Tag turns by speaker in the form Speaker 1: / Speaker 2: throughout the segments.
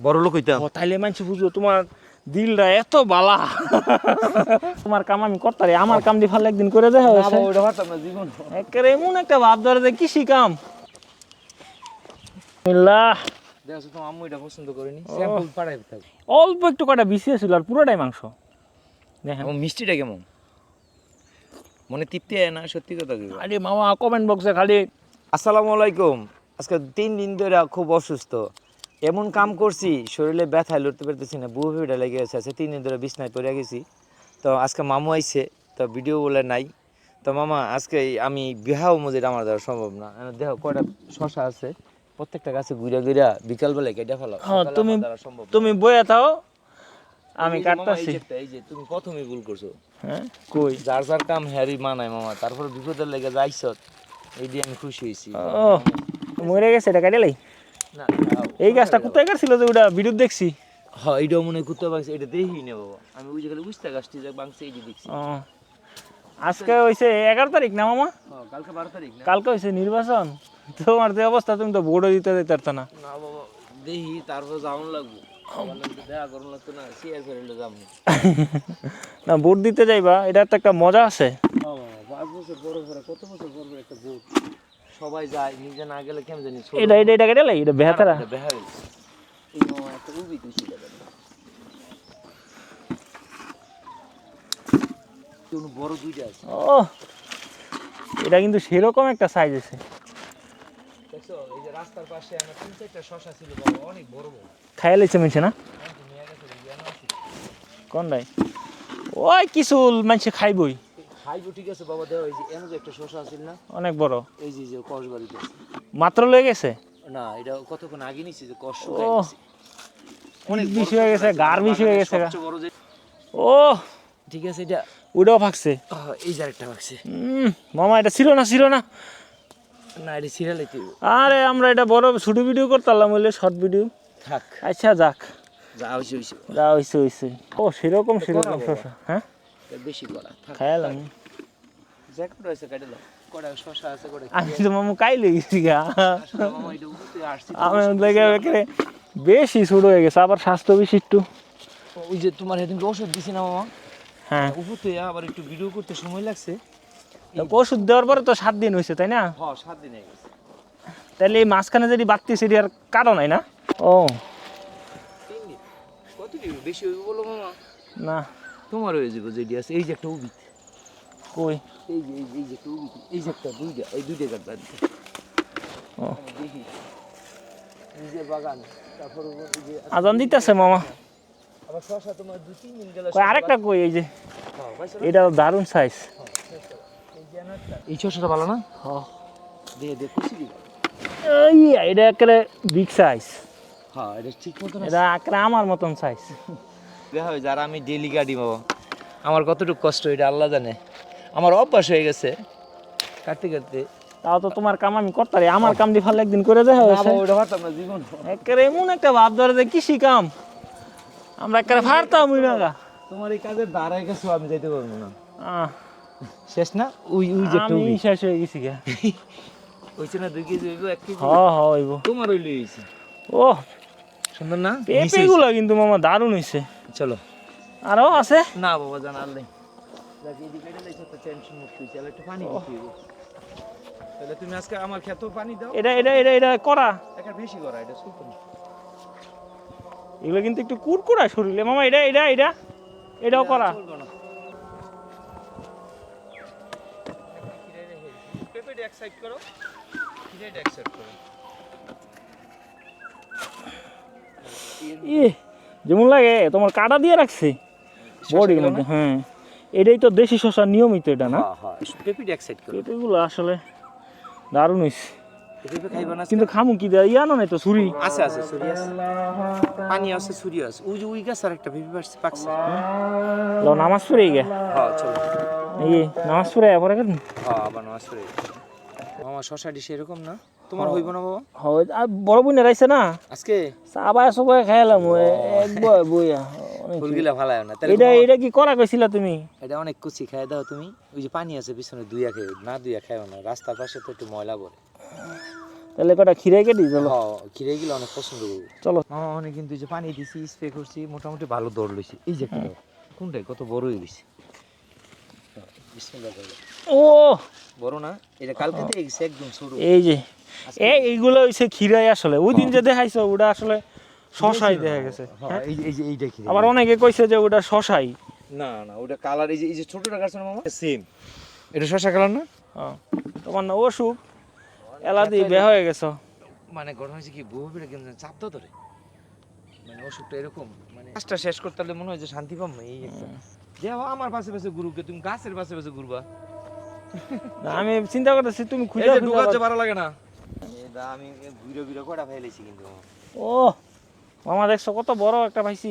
Speaker 1: বড় লোক হইতাম।
Speaker 2: ও তাইলে মানছি বুঝো তোমার দিলটা এত বালা। তোমার কাম আমি করতারি, আমার কাম দিয়ে ভালো একদিন করে দেখা
Speaker 1: না
Speaker 2: হয়েছে।
Speaker 1: বাবা ওটা পারতাম না জীবন।
Speaker 2: একেবারে এমন একটা ভাব ধরে যে কৃষি কাম।
Speaker 1: দেখো তো আম্মু এটা পছন্দ করেনি, স্যাম্পল পাঠাই থাক।
Speaker 2: অল্প একটু কটা বিছিয়ে ছিল আর পুরোটাই মাংস। দেখেন
Speaker 1: ও মিষ্টিটা কেমন, মনে তৃপ্তি হয় না? সত্যি কথা কি?
Speaker 2: আরে মামা কমেন্ট বক্সে খালি
Speaker 1: আসসালামু আলাইকুম। আজকে 3 দিন ধরে খুব অসুস্থ, এমন কাম করছি শরীরে ব্যথায় লড়তে পারতেছি না, বুড়ো ভিড়া লেগে গেছে। আজকে 3 দিন ধরে বিছনায় পড়ে গেছি। তো আজকে মামু আইছে, তো ভিডিও বলে নাই। তো মামা আজকে আমি বিহাও মজিদ আমার দ্বারা সম্ভব না। দেখো কয়টা শশা আছে, প্রত্যেকটা গাছে ঘুরা ঘুরা বিকালবেলায় কেটে ফেলো।
Speaker 2: তুমি বইয়া থাও, আমি কাটতাছি।
Speaker 1: এই যে তুমি প্রথমেই ভুল করছো।
Speaker 2: হ্যাঁ কই
Speaker 1: যার যার কাম হ্যারি মানায় মামা, তারপর বিপদের লেগে যাইছ, এই দিয়ে আমি খুশি হয়েছি।
Speaker 2: ও মরে গেছে, এটা কাটে লাই।
Speaker 1: না
Speaker 2: এই গাছটা কোথায় কাটছিল যে ওটা ভিডিও দেখছি।
Speaker 1: হ্যাঁ এইটাও মনে হয় কুত্তা বাংছে, এটা দেখি না বাবা। আমি ওই জায়গায় বুঝতে গাছটি যে বাংছে এই যে দেখছি।
Speaker 2: ও আজকে হইছে 11 তারিখ না মামা?
Speaker 1: হ্যাঁ কালকে 12 তারিখ না?
Speaker 2: কালকে হইছে নির্বাচন। তোমার যে অবস্থা, তুমি তো ভোটও দিতে দিতে না।
Speaker 1: না বাবা দেখি, তারপর যাওয়ান লাগবো। দেখা করুন লাগতো না, শেয়ার করে যাবো
Speaker 2: না, ভোট দিতে যাইবা, এটা তো একটা মজা আছে।
Speaker 1: 5 বছর বড় বড়, কত বছর বড় বড় একটা ভোট, সবাই যায়, নিজে না গেলে কেমন জানি।
Speaker 2: এটা কেটে লাই, এটা বেহাতারা।
Speaker 1: এই মামা একটা উবি তুই বড় দুইটা আছে।
Speaker 2: ও এটা কিন্তু সেরকম একটা সাইজ আছে।
Speaker 1: দেখছো এই যে রাস্তার পাশে আমার 3-4টা শশা ছিল বাবা, অনেক বড় বড়।
Speaker 2: খাইয়া লাইছে মানুষে না? কোন নাই ওই কিছু মানুষে খাইবই।
Speaker 1: খাইবো ঠিক আছে বাবা, দেও এই যে এমন যে একটা শশা আছিল না,
Speaker 2: অনেক বড়।
Speaker 1: এই যে কসবাড়িতে
Speaker 2: মাত্র লয়ে গেছে।
Speaker 1: না এটা কতক্ষণ আগে নিছি যে কষ্ট
Speaker 2: ও
Speaker 1: খাইছি।
Speaker 2: অনেক বেশি হয়ে গেছে, গার বেশি হয়ে গেছে।
Speaker 1: সবচেয়ে বড় যে,
Speaker 2: ও
Speaker 1: ঠিক আছে এটা
Speaker 2: ওটাও ফাকছে।
Speaker 1: এই যে আরেকটা ভাগছে।
Speaker 2: মামা এটা ছিল না
Speaker 1: না এটা সিরিয়াল হইতে
Speaker 2: আরে আমরা এটা বড় ছোট ভিডিও করতাম বলে, শর্ট ভিডিও।
Speaker 1: থাক,
Speaker 2: আচ্ছা যাক,
Speaker 1: যা হইছে হইছে,
Speaker 2: যা হইছে। ও সেরকম শশা, হ্যাঁ
Speaker 1: বেশি করা থাক।
Speaker 2: খাইলাম
Speaker 1: জ্যাকফ্রুট আছে কাটে দাও, কটা শশা আছে কটা।
Speaker 2: আমি তো মামু কাইলে গেছি গা।
Speaker 1: আসলে মামা এটা উঠতে আসছি তো।
Speaker 2: আমি লেগে একেবারে বেশি ছোট হয়ে গেছে, আবার স্বাস্থ্য বেশি একটু।
Speaker 1: ওই যে তোমার সেদিনকে ওষুধ দিছি না মামা,
Speaker 2: হ্যাঁ
Speaker 1: উপরতে আবার একটু ভিডিও করতে সময় লাগছে।
Speaker 2: ওষুধ দেওয়ার পরে তো 7 দিন হয়েছে তাই না?
Speaker 1: হ্যাঁ 7 দিন হয়ে গেছে।
Speaker 2: তাহলে এই মাঝখানে যদি বাড়তি সেটি আর কারো নাই না? ও
Speaker 1: 3 দিন কত দিন বেশি হইব বলো মামা?
Speaker 2: না
Speaker 1: তোমার হয়ে যাবে যেটি আছে। এই যে একটা উবিত,
Speaker 2: কই
Speaker 1: এই যে একটা উবিত, এই যে একটা দুইটা, এই দুইটা কাটবা দিতে।
Speaker 2: ও
Speaker 1: দেখি নিজের বাগান, তারপর ওই যে
Speaker 2: আজান দিতেছে মামা।
Speaker 1: আবার শশা তোমার 2-3 দিন গেলে।
Speaker 2: কই আরেকটা কই, এই যে এটা দারুণ সাইজ।
Speaker 1: এই শশাটা ভালো না?
Speaker 2: হ্যাঁ
Speaker 1: দে খুশি দিবা।
Speaker 2: এই এটা একেবারে বিগ সাইজ।
Speaker 1: হ্যাঁ এটা ঠিক মতো না,
Speaker 2: এটা একেবারে আমার মতন সাইজ।
Speaker 1: দেখা হয় যারা আমি ডেলি গাড়ি বাবা, আমার কতটুকু কষ্ট এটা আল্লাহ জানে। আমার অভ্যাস হয়ে গেছে কাটতে কাটতে।
Speaker 2: তাও তো তোমার কাম আমি করতারি, আমার কাম দিয়ে ভালো একদিন করে দেখা হয়েছে।
Speaker 1: ওটা পারতাম না জীবন।
Speaker 2: একেবারে এমন একটা ভাব ধরে যে কৃষি কাম আমরা একেবারে ফারতাম না।
Speaker 1: তোমার এই কাজের দাঁড়ায় গেছো, আমি যাইতে পারবো না। শেষ না? ওই যে
Speaker 2: আমি শেষ হয়ে গেছি গা।
Speaker 1: হইছে না 2 কেজি হইব, 1 কেজি
Speaker 2: হইব।
Speaker 1: তোমার হইলে হইছে।
Speaker 2: ও
Speaker 1: সুন্দর না?
Speaker 2: পেঁপেগুলো কিন্তু মামা দারুণ হইছে।
Speaker 1: চলো
Speaker 2: আরো আছে?
Speaker 1: না বাবা জান আর নাই। দেখি এদিকে এটা লাইছে তো টেনশন মুক্ত হইছে। আর একটু পানি দিতে হইব। তাহলে তুমি আজকে আমার ক্ষেতেও পানি দাও।
Speaker 2: এটা করা
Speaker 1: একটা বেশি করা, এটা সুপার।
Speaker 2: এগুলো কিন্তু একটু কুরকুরা শরীরে মামা। এটাও করা।
Speaker 1: পেঁপেটা এক সাইড করো, খিরেটা এক সাইড করো।
Speaker 2: যেমন লাগে তোমার কাটা দিয়ে রাখছে বডির মধ্যে। হ্যাঁ এটাই তো দেশি শশা নিয়মিত এটা না?
Speaker 1: হ্যাঁ পেঁপেটা এক সাইড করো।
Speaker 2: পেঁপেগুলো আসলে দারুণ হইছে।
Speaker 1: পেঁপে খাইবা না
Speaker 2: কিন্তু খামু কি দেয় ইয়া নাই তো ছুরি
Speaker 1: আছে ছুরি আছে, পানি আছে, ছুরি আছে। ওই যে ওই গাছ আর একটা পেঁপে পাকছে।
Speaker 2: লো নামাজ পড়ে গে।
Speaker 1: হ্যাঁ চলো
Speaker 2: এই নামাজ পড়ে পরে কেন?
Speaker 1: হ্যাঁ আবার নামাজ পড়ে। মামা শশা ডিশ এরকম না তোমার হইব না বাবা?
Speaker 2: হয় আর বড় বোনের আইছে না
Speaker 1: আজকে
Speaker 2: সাবাই সবাই খাইলাম এক বইয়া।
Speaker 1: ফুলগুলা ভালায় না তাহলে।
Speaker 2: এটা কি করা কইছিলা তুমি?
Speaker 1: এটা অনেক কুচি খাই দাও তুমি। ওই যে পানি আছে পিছনে, দুইয়া খাই না, দুইয়া খাইও না, রাস্তার পাশে তো একটু ময়লা পড়ে।
Speaker 2: তাহলে কটা খিরে কেটে চলো
Speaker 1: খিরে গেলে অনেক পছন্দ করবো।
Speaker 2: চলো
Speaker 1: মামা অনেক কিন্তু এই যে পানি দিছি স্প্রে করছি মোটামুটি ভালো দৌড় লইছি। এই যে একটা কোনটাই কত বড় হয়ে গেছে। বিসমিল্লাহ করে।
Speaker 2: ও
Speaker 1: বড় না এটা কালকে থেকে গেছে একদম ছোট।
Speaker 2: এই যে এইগুলো হইছে খিরাই আসলে ওই দিন যে দেখাইছো ওটা আসলে শশাই দেখা গেছে।
Speaker 1: হ্যাঁ এই যে এইটা খিরে।
Speaker 2: আবার অনেকে কইছে যে ওটা শশাই।
Speaker 1: না না ওটা কালার এই যে ছোটটা কাটছ না মামা সেম। এটা শশা কালার না?
Speaker 2: হ্যাঁ তোমার না অসুখ এলাদি বের হয়ে গেছো।
Speaker 1: মানে ঘটনা হয়েছে কি বউ বেড়ে কিন্তু চাপ দাও ধরে মানে অসুখটা এরকম মানে কাজটা শেষ করতে হলে মনে হয় যে শান্তি পাবো এই একটা দেখো আমার পাশে পাশে গুরুকে তুমি গাছের পাশে পাশে ঘুরবা।
Speaker 2: না আমি চিন্তা করতেছি তুমি
Speaker 1: এই
Speaker 2: খুঁজে
Speaker 1: যে ঢুকাতে ভালো লাগে না এটা আমি ঘুরে ঘুরে কটা ফেলেছি কিন্তু।
Speaker 2: ও মামা দেখছো কত বড় একটা পাইছি।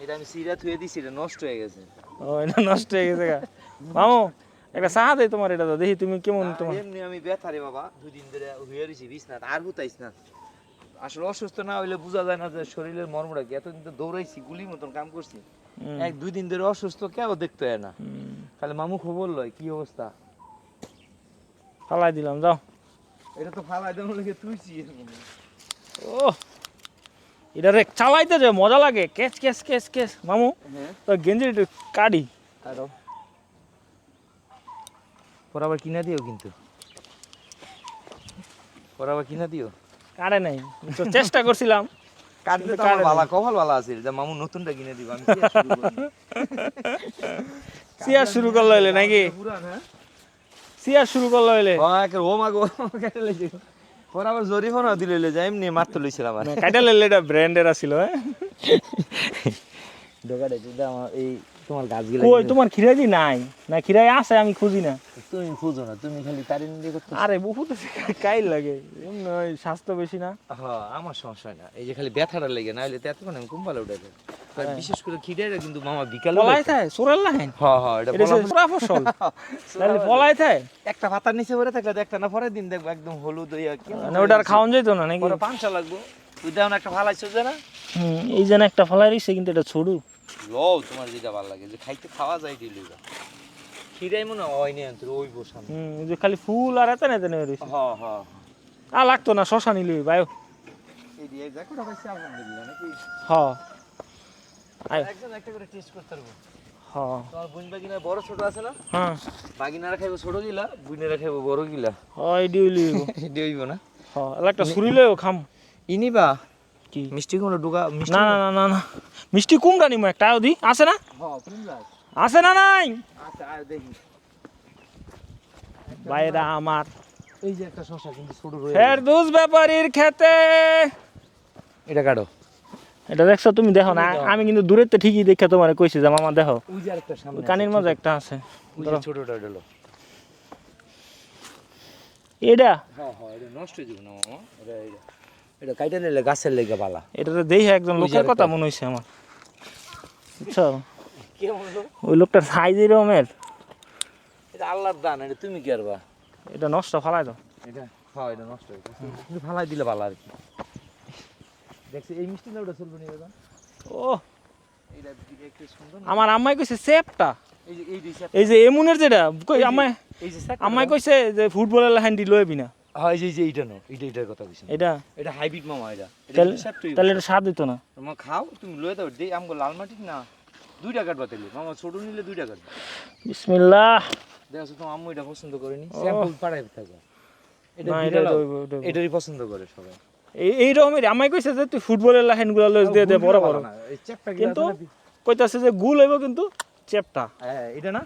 Speaker 1: এটা আমি সিরা থুয়ে দিছি এটা নষ্ট হয়ে গেছে।
Speaker 2: ও এটা নষ্ট হয়ে গেছে গা মামু একটা সাহা দেই তোমার এটা তো দেখি তুমি কেমন তোমার।
Speaker 1: এমনি আমি ব্যথা রে বাবা দুদিন ধরে হয়ে রইছি বিছনা আর হুতাইছ না। আসলে অসুস্থ না হইলে বোঝা যায় না যে শরীরের মর্মটা কি। এতদিন তো দৌড়াইছি গুলির মতন কাম করছি এক দুই দিন ধরে অসুস্থ কেউ দেখতে হয় না খালি মামু খবর লয় কি অবস্থা।
Speaker 2: ফালাই দিলাম যাও।
Speaker 1: এটা তো ফালাই দেওয়ার লেগে তুইছি।
Speaker 2: ও এটা রে চালাইতে যে মজা লাগে ক্যাচ ক্যাচ ক্যাচ ক্যাচ মামু তো গেঞ্জি একটু কাটি
Speaker 1: আরো পর আবার কিনা দিও কিন্তু পর আবার কিনা দিও।
Speaker 2: কাটে নাই তো চেষ্টা করছিলাম
Speaker 1: কাটলে তো আমার ভালো কপাল ভালো আছে যে মামু নতুনটা কিনে দিব আমি
Speaker 2: সিয়া শুরু করলো হইলে নাকি
Speaker 1: পুরান হ্যাঁ
Speaker 2: সিয়া শুরু করলো হইলে
Speaker 1: ও মা গো কেটে লইছে পর আবার জরিফানা দিলে লই যাই এমনি মারতে লইছিলাম আর
Speaker 2: কাটা লেলে এটা ব্র্যান্ডের আছিল হ্যাঁ
Speaker 1: দোকানে যদি আমার এই তোমার গাছগুলো
Speaker 2: কই তোমার খিরাই দি নাই না খিরাই আছে আমি খুঁজি না।
Speaker 1: তুমি খুঁজো না তুমি খালি তারি নিয়ে করতে।
Speaker 2: আরে বহুত কাইল লাগে এমনি ওই স্বাস্থ্য বেশি না।
Speaker 1: হ্যাঁ আমার সমস্যা হয় না এই যে খালি ব্যথাটা লেগে না হলে তো এতক্ষণ আমি কুম্পালে উঠে যায় বিশেষ করে খিদেটা কিন্তু মামা বিকালে
Speaker 2: পলাই থাকে সোরেল লাইন
Speaker 1: হ্যাঁ হ্যাঁ এটা
Speaker 2: এটা পুরা ফসল তাহলে পলাই থাকে
Speaker 1: একটা পাতার নিচে পড়ে থাকলে একটা না পরের দিন দেখবো একদম হলুদ হইয়া কি
Speaker 2: মানে ওটার খাওয়ান যেত না নাকি
Speaker 1: পরে পাঁচটা লাগবো তুই দেখুন একটা ফালাইছো যে না
Speaker 2: এই যেন একটা ফলাই রইছে কিন্তু এটা ছোড়ু
Speaker 1: লও তোমার যেটা ভালো লাগে যে খাইতে খাওয়া যায় দিলুগা খিরাই মনে হয় নি আনতে ওই বসান
Speaker 2: এই যে খালি ফুল আর এত নেতে নেই রইছে
Speaker 1: হ্যাঁ হ্যাঁ
Speaker 2: আর লাগতো না শশা নিলি বায়ো
Speaker 1: এই দিয়ে দেখোটা পাইছি আলহামদুলিল্লাহ নাকি
Speaker 2: হ্যাঁ আয়
Speaker 1: একজন একটা করে টেস্ট করতে পারবো
Speaker 2: হ্যাঁ
Speaker 1: তোমার বুন বাগিনা বড় ছোট আছে না
Speaker 2: হ্যাঁ
Speaker 1: বাগিনারা খাইবো ছোট গিলা বুইনারা খাইবো বড় গিলা
Speaker 2: হয় ডিউলি
Speaker 1: দেইব না
Speaker 2: হ্যাঁ একটা ছুরিলেও খাম
Speaker 1: ইনিবা
Speaker 2: কি
Speaker 1: মিষ্টি কুমড়া ঢুকা মিষ্টি
Speaker 2: না না না না না মিষ্টি কুমড়া নিমো একটা দি আছে না
Speaker 1: হ্যাঁ কুমড়া
Speaker 2: আছে না নাই
Speaker 1: আচ্ছা আর দেখি
Speaker 2: বাইরা আমার
Speaker 1: এই যে একটা শশা কিন্তু ছোট রয়ে
Speaker 2: ফেরদৌস ব্যাপারীর খেতে
Speaker 1: এটা কাটো
Speaker 2: এটা দেখছো তুমি দেখো না আমি কিন্তু দূরের তো ঠিকই দেখে তোমার কইছি যে মামা দেখো
Speaker 1: ওই যে আরেকটা সামনে
Speaker 2: কানির মাঝে একটা আছে
Speaker 1: ওই যে ছোটটা হলো
Speaker 2: এটা
Speaker 1: হ্যাঁ হ্যাঁ এটা নষ্ট হয়ে যাবে না মামা এটা কাইটা নিলে গাছের লেগে বালা
Speaker 2: এটা তো দেখে একজন লোকের কথা মনে হইছে আমার বুঝছো
Speaker 1: কে বললো
Speaker 2: ওই লোকটার সাইজ এরকমের
Speaker 1: এটা আল্লাহর দান এটা তুমি কি করবা
Speaker 2: এটা নষ্ট ফালাই দাও
Speaker 1: এটা হ্যাঁ এটা নষ্ট হয়ে গেছে কিন্তু ফালাই দিলে ভালো আর কি দেখছি এই মিষ্টি না ওটা চলবে না দাদা
Speaker 2: ও
Speaker 1: এইটা একটু সুন্দর
Speaker 2: আমার আম্মাই কইছে সেপটা
Speaker 1: এই যে এই দুইটা
Speaker 2: এই যে এমুনের যেটা কই আম্মাই
Speaker 1: এই যে
Speaker 2: আম্মাই কইছে যে ফুটবলের হ্যান্ডি লইবি না
Speaker 1: হ্যাঁ এই যে এইটা নো এটার কথা কইছি
Speaker 2: এটা
Speaker 1: এটা হাইব্রিড মামা এটা
Speaker 2: তাহলে
Speaker 1: সেফটি
Speaker 2: তাহলে এটা স্বাদ হইতো না
Speaker 1: মামা খাও তুমি লয়ে দাও দেই আমগো লাল মাটি না 2 টাকা কাটবা তাইলে মামা ছোট নিলে 2 টাকা
Speaker 2: বিসমিল্লাহ
Speaker 1: দেখো তো আম্মু এটা পছন্দ করেনি স্যাম্পল পাড়াই থাকো এটা
Speaker 2: না,
Speaker 1: বিড়াল
Speaker 2: এটা
Speaker 1: এটারই পছন্দ করে সবাই
Speaker 2: এই রকমের আম্মাই কইছে যে তুই ফুটবলের লাইনগুলো লইস দিয়ে দে বড় বড়
Speaker 1: এই চ্যাপটা
Speaker 2: কিন্তু কইতাছে যে গুল হইব কিন্তু চেপটা
Speaker 1: হ্যাঁ এটা না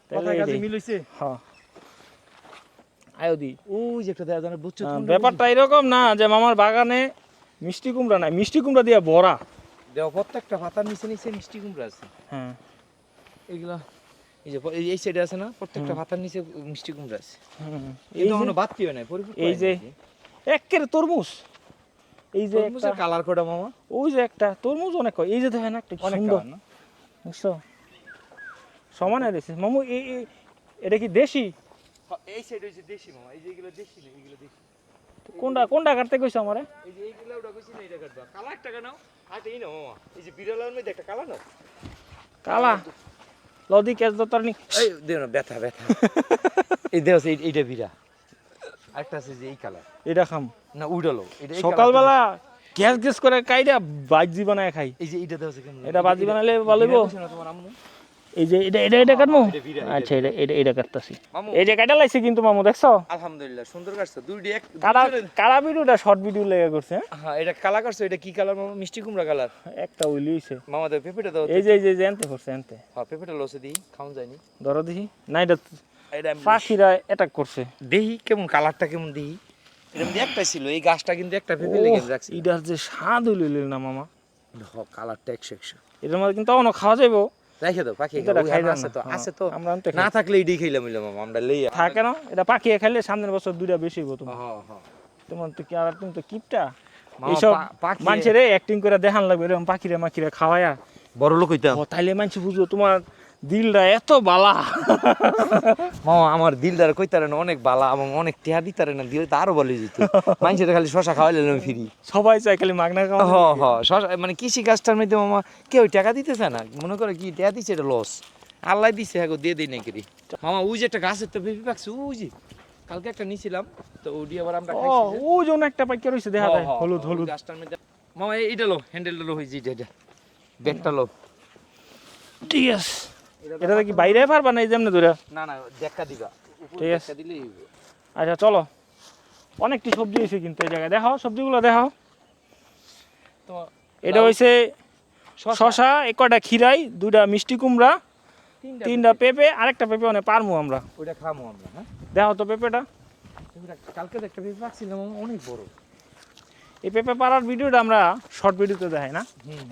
Speaker 2: তাহলে
Speaker 1: কথা কাজে
Speaker 2: এটাই।
Speaker 1: মিল হইছে
Speaker 2: হ্যাঁ আয়ো দি
Speaker 1: ওই যে একটা দেয়া জানা বুঝছো
Speaker 2: ব্যাপারটা এরকম না যে মামার বাগানে মিষ্টি কুমড়া নাই মিষ্টি কুমড়া দিয়ে ভরা
Speaker 1: দেখো প্রত্যেকটা পাতার নিচে নিচে মিষ্টি কুমড়া আছে
Speaker 2: হ্যাঁ
Speaker 1: এগুলা এই যে এই সাইডে আছে না প্রত্যেকটা পাতার নিচে মিষ্টি কুমড়া আছে
Speaker 2: এই
Speaker 1: এই
Speaker 2: যে
Speaker 1: কোনো বাদ দিও না পরিপূর্ণ
Speaker 2: এই যে একের তরমুজ এই যে একটা
Speaker 1: তরমুজের কালার কোডা মামা
Speaker 2: ওই যে একটা তরমুজ অনেক হয় এই যে দেখেন একটা কি
Speaker 1: অনেক
Speaker 2: সুন্দর
Speaker 1: কালার না
Speaker 2: বুঝছো সমানে রয়েছে মামু এটা কি দেশি
Speaker 1: এই সাইড হইছে দেশি মামা এই যে এগুলো দেশি না এগুলো দেশি
Speaker 2: কোনটা কাটতে কইছো আমারে
Speaker 1: এই যে এইগুলা ওটা কইছি না এটা কাটবা কালা একটা নাও আর এই নাও মামা এই যে বিড়ালের মধ্যে একটা কালা নাও
Speaker 2: কালা লদি কেস দতার নি
Speaker 1: এই দেও না ব্যথা ব্যথা এই দেও এইটা বিড়া আরেকটা আছে যে এই কালার,
Speaker 2: এটা খাম
Speaker 1: না উইডালো, এটা
Speaker 2: সকালবেলা গ্যাস গ্যাস করে কাইটা বাজি বানায় খাই।
Speaker 1: এই যে এটা আছে কেমন,
Speaker 2: এটা বাজি বানালে ভালো হইব।
Speaker 1: তোমার আম্মু
Speaker 2: এই যে এটা কাটমু।
Speaker 1: এটা ভিড়া,
Speaker 2: আচ্ছা এটা কাটতাছি।
Speaker 1: মামু
Speaker 2: এই যে কাটা লাইছি কিন্তু মামু দেখছো
Speaker 1: আলহামদুলিল্লাহ সুন্দর কাটছো, দুইটি এক
Speaker 2: কারা ভিডিওটা শর্ট ভিডিও লেগে করছে।
Speaker 1: হ্যাঁ এটা কালা কাটছো, এটা কি কালার মামা? মিষ্টি কুমড়া কালার।
Speaker 2: একটা উইলি হইছে
Speaker 1: মামা দাও পেঁপেটা দাও।
Speaker 2: এই যে এনতে করছে এনতে।
Speaker 1: হ্যাঁ পেঁপেটা লসে দিই, খাওন যায়নি।
Speaker 2: ধরো দেখি না এটা
Speaker 1: এটা
Speaker 2: পাখিরা অ্যাটাক করছে।
Speaker 1: দেখি কেমন কালারটা কেমন দেখি। এর মধ্যে একটা ছিল, এই গাছটা কিন্তু একটা পেঁপে লেগে রাখছে।
Speaker 2: এটার যে স্বাদ হইল না মামা,
Speaker 1: কালারটা 100
Speaker 2: এটার মধ্যে কিন্তু অন্য খাওয়া যাইব।
Speaker 1: রাখে দাও, পাখি
Speaker 2: এটা খাই
Speaker 1: আছে তো, আছে তো,
Speaker 2: আমরা আনতে
Speaker 1: না থাকলে এটাই খাইলাম হইলাম মামা, আমরা লইয়া
Speaker 2: থাকে না। এটা পাখি খাইলে সামনের বছর দুইটা বেশি হইব তোমার।
Speaker 1: হ্যাঁ হ্যাঁ
Speaker 2: তোমার তো কি আর তুমি তো কিপটা
Speaker 1: মামা,
Speaker 2: এইসব
Speaker 1: পাখি
Speaker 2: মানুষের অ্যাক্টিং করে দেখান লাগবে এরকম পাখিরে মাখিরে খাওয়ায়া।
Speaker 1: বড় লোক হইতাম।
Speaker 2: ও তাইলে মানুষ বুঝবো তোমার দিলটা এত বালা।
Speaker 1: মামা আমার দিলদার কইতারে না অনেক বালা এবং অনেক টিয়া দিতারে না, দিলে তো আরো বলে যেত। মানুষের খালি শশা খাওয়াইলে ফিরি।
Speaker 2: সবাই চাই খালি মাগনা খাওয়া।
Speaker 1: হ হ শশা মানে কৃষি কাজটার মধ্যে মামা কেউ টাকা দিতেছে না, মনে করে কি টাকা দিচ্ছে এটা লস, আল্লাহ দিছে হ্যাঁ দিয়ে দিই নাকি মামা। ওই যে একটা গাছের তো পেঁপে পাকছে, ওই যে কালকে একটা নিছিলাম তো, ওডি আবার আমরা খাইছি।
Speaker 2: ও জন একটা পাইকা রইছে দেখা যায় হলুদ হলুদ
Speaker 1: গাছটার মধ্যে মামা এইটা লো, হ্যান্ডেলটা লো হইছে, এটা ব্যাগটা লো।
Speaker 2: ঠিক আছে, এটা কি বাইরে পারবা না এই যেমনে ধরে?
Speaker 1: না না দেখা দিবা,
Speaker 2: ঠিক আছে
Speaker 1: দেখা দিলেই
Speaker 2: আচ্ছা চলো। অনেকটি সবজি হয়েছে কিন্তু এই জায়গায়, দেখাও সবজিগুলো দেখাও।
Speaker 1: তো
Speaker 2: এটা হইছে শশা, এক কয়টা খিরাই, দুইটা মিষ্টি কুমড়া, তিনটা পেঁপে, আরেকটা পেঁপে মানে পারমু আমরা।
Speaker 1: ওইটা খামো আমরা। হ্যাঁ
Speaker 2: দেখো তো পেঁপেটা।
Speaker 1: কালকে একটা পেঁপে পাকছিলাম অনেক বড়।
Speaker 2: এই পেঁপে পাড়ার ভিডিওটা আমরা শর্ট ভিডিওতে দেখাই না,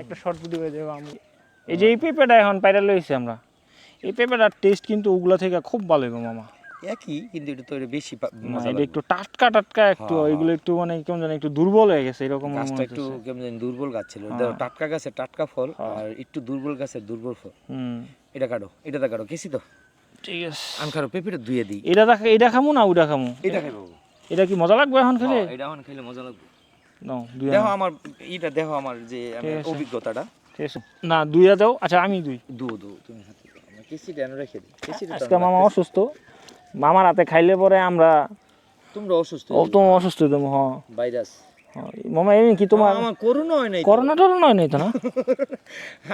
Speaker 2: একটা শর্ট ভিডিও দেবো আমি। এই যে এই পেঁপেটা এখন পাইরাল হয়েছে আমরা, এই পেঁপেটার টেস্ট কিন্তু ওগুলা থেকে খুব ভালো হবে মামা।
Speaker 1: একই কিন্তু এটা তো বেশি
Speaker 2: না এটা একটু টাটকা টাটকা একটু, এগুলো একটু মানে কেমন জানি একটু দুর্বল হয়ে গেছে এরকম।
Speaker 1: গাছটা একটু কেমন জানি দুর্বল গাছ ছিল, টাটকা গাছের টাটকা ফল আর একটু দুর্বল গাছের দুর্বল ফল। এটা কাটো, এটাতে কাটো, কেসি তো
Speaker 2: ঠিক আছে।
Speaker 1: আমি খারো পেঁপেটা ধুয়ে দিই।
Speaker 2: এটা খামু না ওটা খামু?
Speaker 1: এটা খাইবো।
Speaker 2: এটা কি মজা লাগবে এখন খেলে?
Speaker 1: এটা এখন খেলে মজা লাগবে।
Speaker 2: নাও
Speaker 1: দেখো আমার এটা, দেখো আমার যে অভিজ্ঞতাটা।
Speaker 2: ঠিক আছে না দুইয়া দাও। আচ্ছা আমি দুই
Speaker 1: তুমি হাতে দাও, আমি কেসিটা এনে রেখে দিই। কেসিটা
Speaker 2: আজকে মামা অসুস্থ, মামার হাতে খাইলে পরে আমরা
Speaker 1: তোমরা অসুস্থ,
Speaker 2: তুমি অসুস্থ তুমি। হ্যাঁ
Speaker 1: ভাইরাস
Speaker 2: মামা এমনি কি তোমার
Speaker 1: আমার করোনা হয় নাই,
Speaker 2: করোনা টরোনা হয় নাই তো না?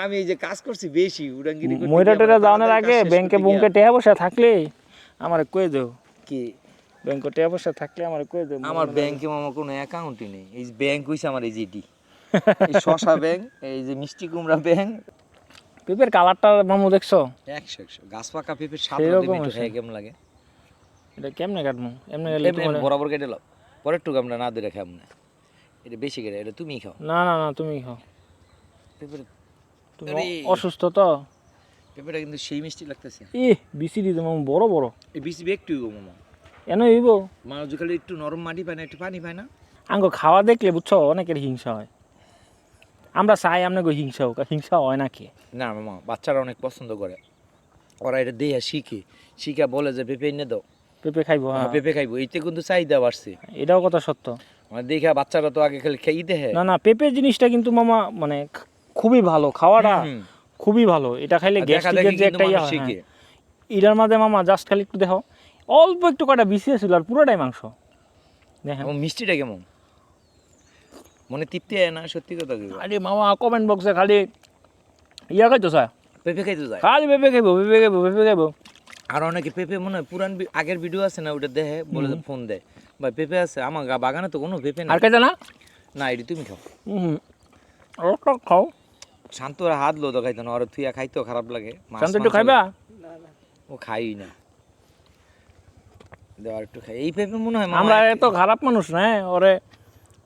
Speaker 1: আমি এই যে কাজ করছি বেশি উড়াঙ্গিরি করতে,
Speaker 2: ময়রা টেরা যাওয়ার আগে ব্যাংকে বুংকে টেয়া বসে থাকলে আমার কয়ে দাও।
Speaker 1: কি
Speaker 2: ব্যাংকে টেয়া বসে থাকলে আমার কয়ে দাও।
Speaker 1: আমার ব্যাংকে মামা কোনো অ্যাকাউন্টই নেই, এই ব্যাংক হইছে আমার এই যেটি, এই শশা ব্যাংক, এই যে মিষ্টি কুমড়া ব্যাংক।
Speaker 2: পেঁপের কালারটা মামু দেখছো?
Speaker 1: 100 গাছ পাকা পেঁপে স্বাদ
Speaker 2: সেরকম
Speaker 1: একটু
Speaker 2: আছে।
Speaker 1: খাই কেমন লাগে।
Speaker 2: এটা কেমনে কাটমু? এমনি গেলে
Speaker 1: এমনি
Speaker 2: তোমার
Speaker 1: বরাবর কেটে লাও, পরের টুকু আমরা না ধরে খাম না, এটা বেশি কেটে, এটা তুমি খাও।
Speaker 2: না না না তুমি খাও,
Speaker 1: পেঁপে
Speaker 2: তুমি
Speaker 1: আরে।
Speaker 2: অসুস্থ তো।
Speaker 1: পেঁপেটা কিন্তু সেই মিষ্টি লাগতেছে।
Speaker 2: বিসি দিতে মামু বড় বড়
Speaker 1: এই বেশি একটু মামা,
Speaker 2: এনে হইব।
Speaker 1: মানুষ খালি একটু নরম মাটি পায় না, একটু পানি পায় না।
Speaker 2: আঙ্গো খাওয়া দেখলে বুঝছো অনেকের হিংসা হয়, আমরা চাই আপনাকে হিংসা হোক, হিংসা হয় না কে?
Speaker 1: না মামা বাচ্চারা অনেক পছন্দ করে, ওরা এটা দেয়া শিখে বলে যে পেঁপে এনে দাও,
Speaker 2: পেঁপে খাইবো। হ্যাঁ
Speaker 1: পেঁপে খাইবো, এইতে কিন্তু চাহিদা বাড়ছে।
Speaker 2: এটাও কথা সত্য।
Speaker 1: মানে দেখা বাচ্চারা তো আগে খালি খেয়ে দেহে।
Speaker 2: না না পেঁপে জিনিসটা কিন্তু মামা মানে খুবই ভালো, খাওয়াটা খুবই ভালো। এটা খাইলে গ্যাস্ট্রিকের যে একটা ইয়া হয়, এটার মাঝে মামা জাস্ট খালি একটু দেখো অল্প একটু কটা বিছিয়ে ছিল আর পুরোটাই মাংস। দেখেন
Speaker 1: মিষ্টিটা কেমন, মনে তৃপ্তি হয় না সত্যি কথা কি?
Speaker 2: আরে মামা কমেন্ট বক্সে খালি ইয়া খাইতো স্যার,
Speaker 1: পেঁপে খাইতে যায়,
Speaker 2: খালি পেঁপে খাইবো পেঁপে খাইবো পেঁপে খাইবো।
Speaker 1: আর অনেকে পেঁপে মনে হয় পুরান আগের ভিডিও আছে না, ওটা দেখে বলে যে ফোন দেয় ভাই পেঁপে আছে আমার বাগানে তো কোনো পেঁপে না।
Speaker 2: আর খাইতে না?
Speaker 1: না এটি তুমি খাও।
Speaker 2: ওটা খাও।
Speaker 1: শান্ত ওরা হাত লো তো খাইতো না, ওরা থুইয়া খাইতো খারাপ লাগে।
Speaker 2: শান্ত একটু খাইবা?
Speaker 1: ও খাই না, দেওয়ার একটু খাই। এই পেঁপে মনে হয়
Speaker 2: আমরা এত খারাপ মানুষ না, ওরে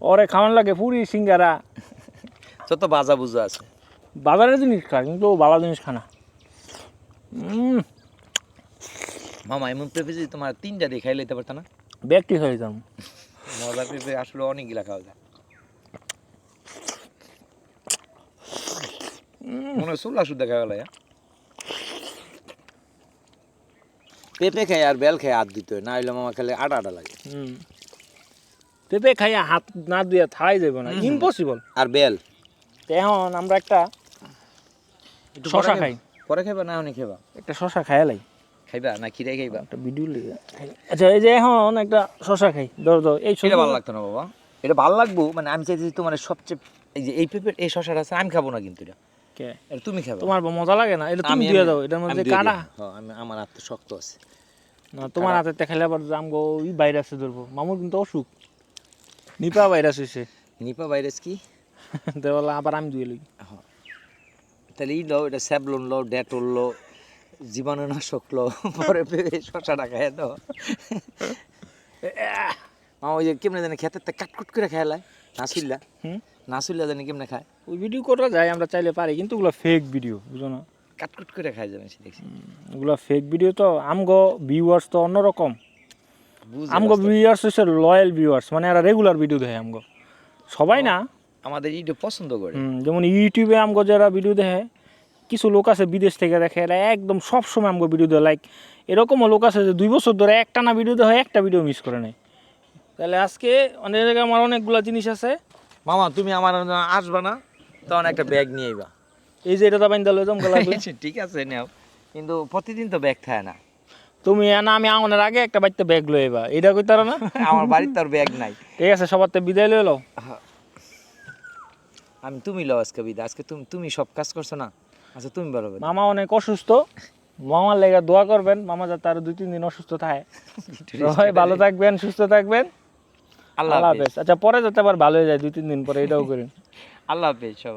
Speaker 2: ওরে খাওয়ান লাগে পুরি সিঙ্গারা,
Speaker 1: যত বাজা বুজা আছে।
Speaker 2: বাজারের জিনিস খায় কিন্তু ও ভালো জিনিস খানা।
Speaker 1: মামা এমন পেঁপে যদি তোমার 3টা দিয়ে খাই লইতে পারতো না?
Speaker 2: ব্যক্তি হয়ে যাম।
Speaker 1: মজা পেঁপে আসলে অনেকগুলা খাওয়া যায়, মনে হয় 16 শুদ্ধ খাওয়া গেল। পেঁপে খাই আর বেল খাই হাত দিতে হয়, না হইলে মামা খেলে আটা আটা লাগে।
Speaker 2: পেঁপে খাইয়া হাত না দিয়ে থাই যাব না, ইম্পসিবল।
Speaker 1: আর বেল
Speaker 2: এখন আমরা একটা শশা খাই,
Speaker 1: পরে খাইবা না অনেক খাইবা?
Speaker 2: একটা শশা খাইয়া লাই।
Speaker 1: খাইবা না খিরে খাইবা?
Speaker 2: একটা ভিডিও লিখে আচ্ছা এই যে এখন একটা শশা খাই ধরো এই
Speaker 1: এটা ভালো লাগতো না বাবা, এটা ভালো লাগবো মানে আমি চাইছি তোমার সবচেয়ে এই যে এই পেঁপে এই শশাটা আছে আমি খাবো না কিন্তু এটা
Speaker 2: কে
Speaker 1: এটা তুমি খাবে।
Speaker 2: তোমার মজা লাগে না? এটা তুমি দিয়ে দাও, এটার মধ্যে কাটা।
Speaker 1: হ্যাঁ আমি আমার হাত তো শক্ত আছে
Speaker 2: না তোমার হাতে খেলে আবার আমগো ওই ভাইরাসে ধরবো। মামুর কিন্তু অসুখ, নিপা ভাইরাস হইছে।
Speaker 1: নিপা ভাইরাস কি?
Speaker 2: দেওয়ালা আবার আমি ধুয়ে লই।
Speaker 1: তাহলে ই লো, এটা স্যাবলন লো, ডেটল লো, জীবাণুনাশক লো, পরে শশাটা খাই দাও। মা ওই যে কেমনে জানি খেতে কাটকুট করে খেলায় নাসুল্লা, নাসুল্লা জানি কেমনে খায়।
Speaker 2: ওই ভিডিও করা যায় আমরা চাইলে পারি, কিন্তু ওগুলো ফেক ভিডিও, বুঝো না?
Speaker 1: কাটকুট করে খায় জানি দেখছি।
Speaker 2: ওগুলো ফেক ভিডিও। তো আমগো ভিউয়ার্স তো অন্যরকম। আমগো ভিউয়ার্স হচ্ছে লয়াল ভিউয়ার্স, মানে এরা রেগুলার ভিডিও দেখে আমগো, সবাই না।
Speaker 1: আমাদের ইউটিউব পছন্দ করে।
Speaker 2: যেমন ইউটিউবে আমগো যারা ভিডিও দেখে, কিছু লোক আছে বিদেশ থেকে দেখে, এরা একদম সব সময় আমগো ভিডিও দেয়। লাইক এরকমও লোক আছে যে 2 বছর ধরে একটানা ভিডিও দেখে একটা ভিডিও মিস করে নেয়। তাহলে আজকে অনেক জায়গায় আমার অনেকগুলো জিনিস আছে।
Speaker 1: মামা তুমি আমার আসবা না, তখন একটা ব্যাগ নিয়ে আইবা।
Speaker 2: এই যে এটা তো বাইন্দা লই যাম গলা।
Speaker 1: ঠিক আছে নাও, কিন্তু প্রতিদিন তো ব্যাগ থাকে না।
Speaker 2: তুমি না আমি আঙনের আগে একটা বাইতে ব্যাগ লই আইবা, এটা কইতারো না?
Speaker 1: আমার বাড়িতে তোর ব্যাগ নাই।
Speaker 2: ঠিক আছে, সবার তে বিদায় লই লও।
Speaker 1: আমি তুমি লও আজকে বিদায়, আজকে তুমি সব কাজ করছো না। আচ্ছা তুমি বলো।
Speaker 2: মামা অনেক অসুস্থ, মামার লেগে দোয়া করবেন, মামা যাতে আরো 2-3 দিন অসুস্থ থাকে। সবাই ভালো থাকবেন, সুস্থ থাকবেন। আল্লাহ হাফেজ। আচ্ছা পরে যাতে আবার ভালো হয়ে যায় 2-3 দিন পরে, এটাও করেন।
Speaker 1: আল্লাহ হাফেজ।